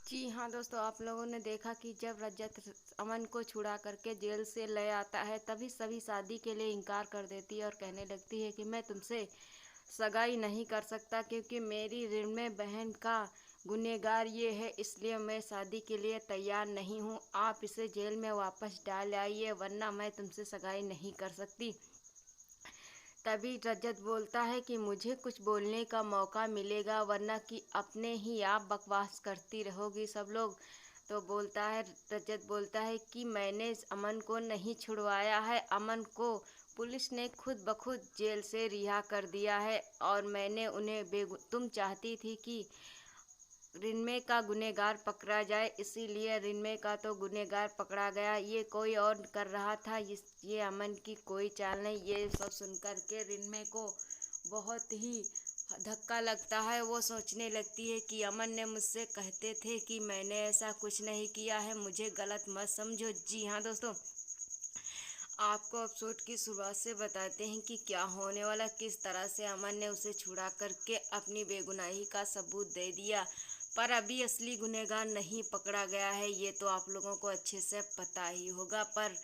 जी हाँ दोस्तों, आप लोगों ने देखा कि जब रजत अमन को छुड़ा करके जेल से ले आता है, तभी सभी शादी के लिए इनकार कर देती है और कहने लगती है कि मैं तुमसे सगाई नहीं कर सकता, क्योंकि मेरी ऋण में बहन का गुनहगार ये है, इसलिए मैं शादी के लिए तैयार नहीं हूँ। आप इसे जेल में वापस डाल आइए, वरना मैं तुमसे सगाई नहीं कर सकती। तभी रजत बोलता है कि मुझे कुछ बोलने का मौका मिलेगा, वरना कि अपने ही आप बकवास करती रहोगी सब लोग। तो बोलता है, रजत बोलता है कि मैंने इस अमन को नहीं छुड़वाया है, अमन को पुलिस ने खुद ब खुद जेल से रिहा कर दिया है, और मैंने उन्हें तुम चाहती थी कि रिन्मे का गुनहगार पकड़ा जाए, इसीलिए रिन्मे का तो गुनहगार पकड़ा गया, ये कोई और कर रहा था, ये अमन की कोई चाल नहीं। ये सब सुनकर के रिन्मे को बहुत ही धक्का लगता है। वो सोचने लगती है कि अमन ने मुझसे कहते थे कि मैंने ऐसा कुछ नहीं किया है, मुझे गलत मत समझो। जी हाँ दोस्तों, आपको एपिसोड की शुरुआत से बताते हैं कि क्या होने वाला, किस तरह से अमन ने उसे छुड़ा करके अपनी बेगुनाही का सबूत दे दिया। पर अभी असली गुनहगार नहीं पकड़ा गया है, ये तो आप लोगों को अच्छे से पता ही होगा। पर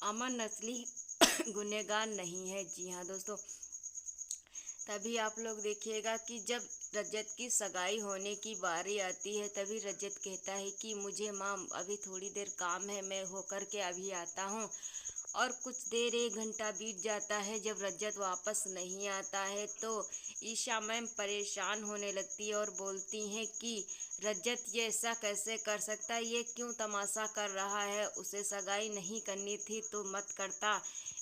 अमन असली गुनहगार नहीं है। जी हाँ दोस्तों, तभी आप लोग देखिएगा कि जब रजत की सगाई होने की बारी आती है, तभी रजत कहता है कि मुझे माँ अभी थोड़ी देर काम है, मैं होकर के अभी आता हूँ। और कुछ देर, 1 घंटा बीत जाता है। जब रजत वापस नहीं आता है तो ईशा मैम परेशान होने लगती है और बोलती हैं कि रजत ये ऐसा कैसे कर सकता है, ये क्यों तमाशा कर रहा है, उसे सगाई नहीं करनी थी तो मत करता,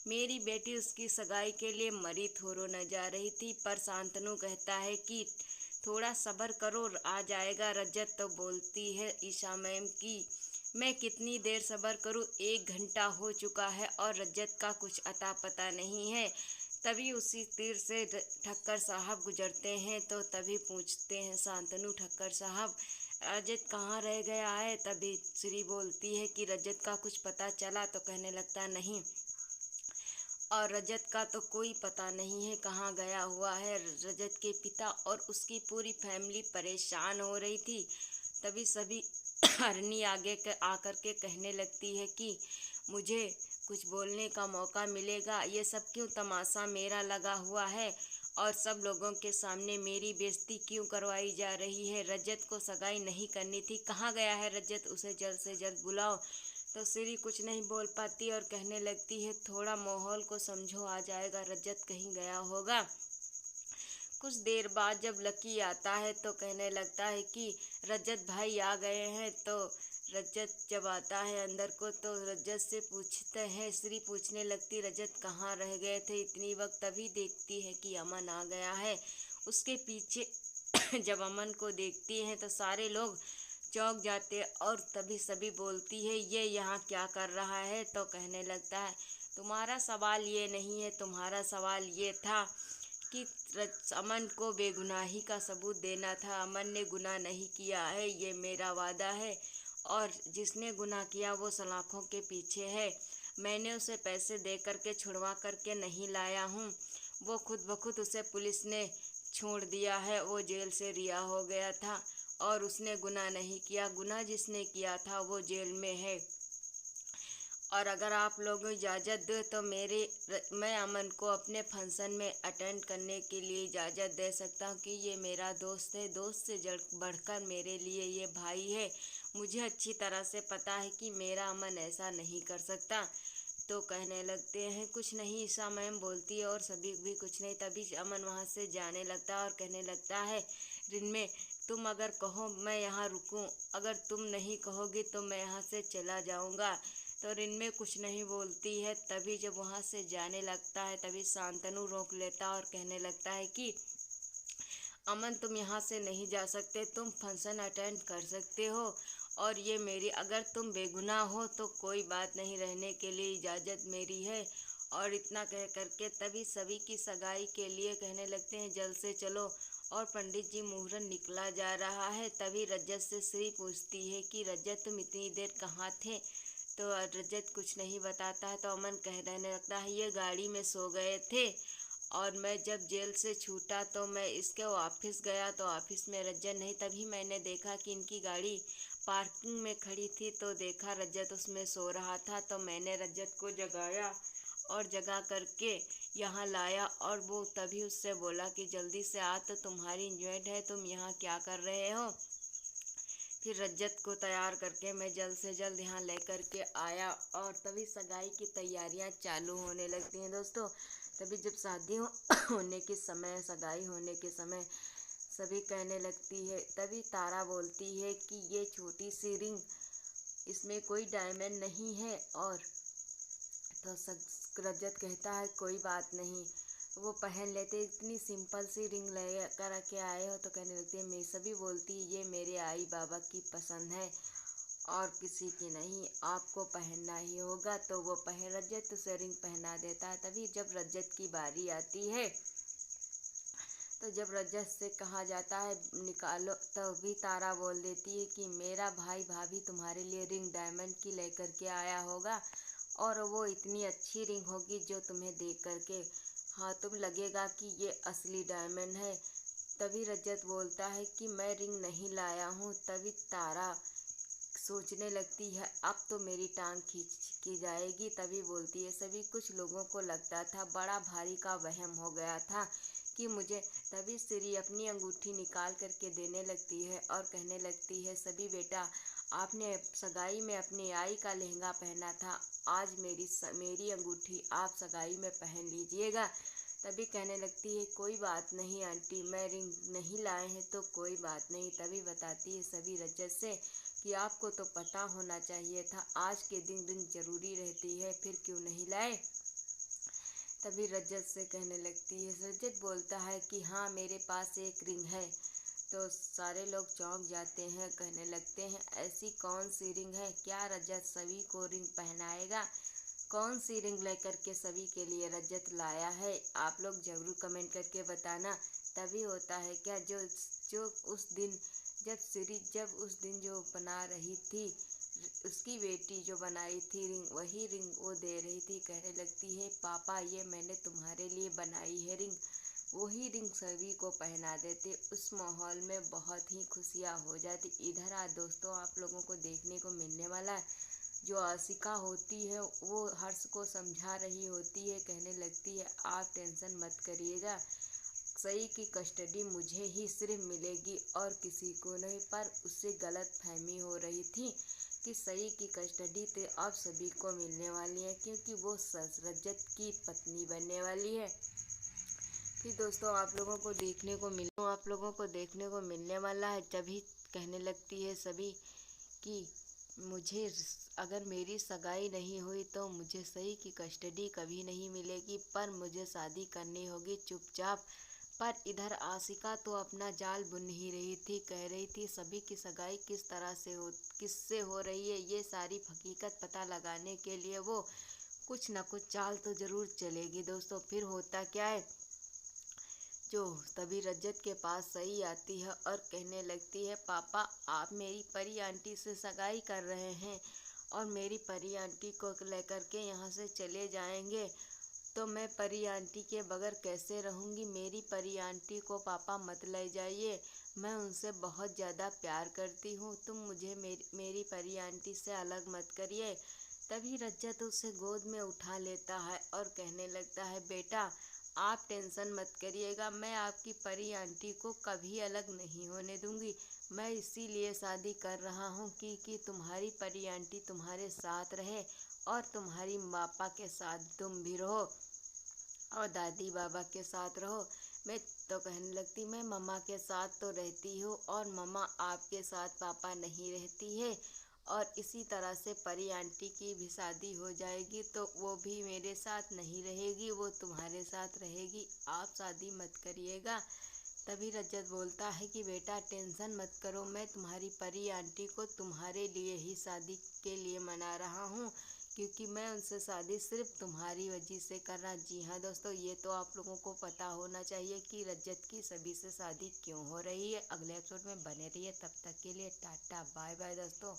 मेरी बेटी उसकी सगाई के लिए मरी थोड़ो न जा रही थी। पर शांतनु कहता है कि थोड़ा सब्र करो, आ जाएगा। रजत तो बोलती है ईशा मैम की मैं कितनी देर सब्र करूं, 1 घंटा हो चुका है और रजत का कुछ अता पता नहीं है। तभी उसी तीर से ठक्कर साहब गुजरते हैं, तो तभी पूछते हैं शांतनु, ठक्कर साहब रजत कहाँ रह गया है। तभी श्री बोलती है कि रजत का कुछ पता चला, तो कहने लगता नहीं, और रजत का तो कोई पता नहीं है कहाँ गया हुआ है। रजत के पिता और उसकी पूरी फैमिली परेशान हो रही थी। तभी सभी हरनी आगे आकर के कहने लगती है कि मुझे कुछ बोलने का मौका मिलेगा, ये सब क्यों तमाशा मेरा लगा हुआ है, और सब लोगों के सामने मेरी बेइज्जती क्यों करवाई जा रही है। रजत को सगाई नहीं करनी थी, कहाँ गया है रजत, उसे जल्द से जल्द बुलाओ। तो श्री कुछ नहीं बोल पाती और कहने लगती है थोड़ा माहौल को समझो, आ जाएगा, रजत कहीं गया होगा। कुछ देर बाद जब लकी आता है तो कहने लगता है कि रजत भाई आ गए हैं। तो रजत जब आता है अंदर को, तो रजत से पूछते हैं, श्री पूछने लगती रजत कहाँ रह गए थे इतनी वक्त। तभी देखती है कि अमन आ गया है उसके पीछे। जब अमन को देखती हैं तो सारे लोग चौंक जाते, और तभी सभी बोलती है ये यहाँ क्या कर रहा है। तो कहने लगता है तुम्हारा सवाल ये नहीं है, तुम्हारा सवाल ये था कि अमन को बेगुनाही का सबूत देना था। अमन ने गुनाह नहीं किया है, ये मेरा वादा है, और जिसने गुनाह किया वो सलाखों के पीछे है। मैंने उसे पैसे दे करके छुड़वा करके नहीं लाया हूँ, वो खुद ब खुद उसे पुलिस ने छोड़ दिया है, वो जेल से रिहा हो गया था, और उसने गुनाह नहीं किया, गुनाह जिसने किया था वो जेल में है। और अगर आप लोग इजाज़त दो तो मैं अमन को अपने फंक्शन में अटेंड करने के लिए इजाज़त दे सकता हूँ, कि ये मेरा दोस्त है, दोस्त से बढ़कर मेरे लिए ये भाई है। मुझे अच्छी तरह से पता है कि मेरा अमन ऐसा नहीं कर सकता। तो कहने लगते हैं कुछ नहीं, ईशा मैम बोलती है, और सभी भी कुछ नहीं। तभी अमन वहाँ से जाने लगता है और कहने लगता है रिनमे, तुम अगर कहो मैं यहाँ रुकूं, अगर तुम नहीं कहोगी तो मैं यहाँ से चला जाऊँगा। तो रिनमे कुछ नहीं बोलती है। तभी जब वहाँ से जाने लगता है, तभी शांतनु रोक लेता और कहने लगता है कि अमन तुम यहाँ से नहीं जा सकते, तुम फंक्शन अटेंड कर सकते हो, और ये मेरी, अगर तुम बेगुनाह हो तो कोई बात नहीं, रहने के लिए इजाज़त मेरी है। और इतना कह करके तभी सभी की सगाई के लिए कहने लगते हैं जल्द से चलो, और पंडित जी मुहूर्त निकला जा रहा है। तभी रजत से श्री पूछती है कि रजत तुम इतनी देर कहाँ थे। तो रजत कुछ नहीं बताता है। तो अमन रहने लगता है ये गाड़ी में सो गए थे, और मैं जब जेल से छूटा तो मैं इसके ऑफिस गया, तो ऑफिस में रजत नहीं, तभी मैंने देखा कि इनकी गाड़ी पार्किंग में खड़ी थी तो देखा रजत उसमें सो रहा था, तो मैंने रजत को जगाया और जगा करके यहाँ लाया। और वो तभी उससे बोला कि जल्दी से आ, तो तुम्हारी इंजॉयमेंट है, तुम यहाँ क्या कर रहे हो। फिर रजत को तैयार करके मैं जल्द से जल्द यहाँ लेकर के आया और तभी सगाई की तैयारियाँ चालू होने लगती हैं दोस्तों। तभी जब शादी होने के समय, सगाई होने के समय सभी कहने लगती है, तभी तारा बोलती है कि ये छोटी सी रिंग, इसमें कोई डायमंड नहीं है। और तो रजत कहता है कोई बात नहीं, वो पहन लेते, इतनी सिंपल सी रिंग ले कर के आए हो। तो कहने लगती है, मैं सभी बोलती है ये मेरे आई बाबा की पसंद है और किसी की नहीं, आपको पहनना ही होगा। तो वो रजत उसे रिंग पहना देता है। तभी जब रजत की बारी आती है, तो जब रजत से कहा जाता है निकालो, तभी तारा बोल देती है कि मेरा भाई भाभी तुम्हारे लिए रिंग डायमंड की लेकर के आया होगा और वो इतनी अच्छी रिंग होगी जो तुम्हें देख करके तुम लगेगा कि ये असली डायमंड है। तभी रजत बोलता है कि मैं रिंग नहीं लाया हूँ। तभी तारा सोचने लगती है अब तो मेरी टांग खींच की जाएगी। तभी बोलती है, सभी कुछ लोगों को लगता था बड़ा भारी का वहम हो गया था कि मुझे। तभी श्री अपनी अंगूठी निकाल करके देने लगती है और कहने लगती है, सभी बेटा आपने सगाई में अपनी आई का लहंगा पहना था, आज मेरी अंगूठी आप सगाई में पहन लीजिएगा। तभी कहने लगती है कोई बात नहीं आंटी, मैं रिंग नहीं लाए हैं तो कोई बात नहीं। तभी बताती है सभी रजत से कि आपको तो पता होना चाहिए था, आज के दिन रिंग जरूरी रहती है, फिर क्यों नहीं लाए। तभी रजत से कहने लगती है, रजत बोलता है कि हाँ मेरे पास एक रिंग है। तो सारे लोग चौंक जाते हैं, कहने लगते हैं ऐसी कौन सी रिंग है, क्या रजत सभी को रिंग पहनाएगा। कौन सी रिंग लेकर के सभी के लिए रजत लाया है, आप लोग जरूर कमेंट करके बताना। तभी होता है क्या, जो जो उस दिन जब उस दिन जो बना रही थी, उसकी बेटी जो बनाई थी रिंग, वही रिंग वो दे रही थी। कहने लगती है पापा ये मैंने तुम्हारे लिए बनाई है रिंग। वही रिंग सभी को पहना देते। उस माहौल में बहुत ही खुशियाँ हो जाती। इधर आ दोस्तों, आप लोगों को देखने को मिलने वाला है, जो आशिका होती है वो हर्ष को समझा रही होती है। कहने लगती है आप टेंशन मत करिएगा, सही की कस्टडी मुझे ही सिर्फ मिलेगी और किसी को नहीं। पर उससे गलत फहमी हो रही थी कि सही की कस्टडी तो अब सभी को मिलने वाली है, क्योंकि वो रजत की पत्नी बनने वाली है। फिर दोस्तों आप लोगों को देखने को मिलने वाला है। तभी कहने लगती है सभी कि मुझे अगर मेरी सगाई नहीं हुई तो मुझे सही की कस्टडी कभी नहीं मिलेगी, पर मुझे शादी करनी होगी चुपचाप। पर इधर आशिका तो अपना जाल बुन ही रही थी, कह रही थी सभी की सगाई किससे हो रही है, ये सारी हकीकत पता लगाने के लिए वो कुछ न कुछ चाल तो जरूर चलेगी दोस्तों। फिर होता क्या है, जो तभी रजत के पास सही आती है और कहने लगती है पापा आप मेरी परी आंटी से सगाई कर रहे हैं और मेरी परी आंटी को लेकर के यहाँ से चले जाएंगे, तो मैं परी आंटी के बगैर कैसे रहूँगी। मेरी परी आंटी को पापा मत ले जाइए, मैं उनसे बहुत ज़्यादा प्यार करती हूँ, तुम मुझे मेरी परी आंटी से अलग मत करिए। तभी रजत उसे गोद में उठा लेता है और कहने लगता है बेटा आप टेंशन मत करिएगा, मैं आपकी परी आंटी को कभी अलग नहीं होने दूंगी। मैं इसीलिए शादी कर रहा हूँ कि तुम्हारी परी आंटी तुम्हारे साथ रहे और तुम्हारी पापा के साथ तुम भी रहो और दादी बाबा के साथ रहो। मैं तो कहने लगती मैं मम्मा के साथ तो रहती हूँ और मम्मा आपके साथ पापा नहीं रहती है, और इसी तरह से परी आंटी की भी शादी हो जाएगी तो वो भी मेरे साथ नहीं रहेगी, वो तुम्हारे साथ रहेगी, आप शादी मत करिएगा। तभी रजत बोलता है कि बेटा टेंशन मत करो, मैं तुम्हारी परी आंटी को तुम्हारे लिए ही शादी के लिए मना रहा हूँ, क्योंकि मैं उनसे शादी सिर्फ तुम्हारी वजह से करना। जी हाँ दोस्तों, ये तो आप लोगों को पता होना चाहिए कि रजत की सभी से शादी क्यों हो रही है। अगले एपिसोड में बने रहिए, तब तक के लिए टाटा बाय बाय दोस्तों।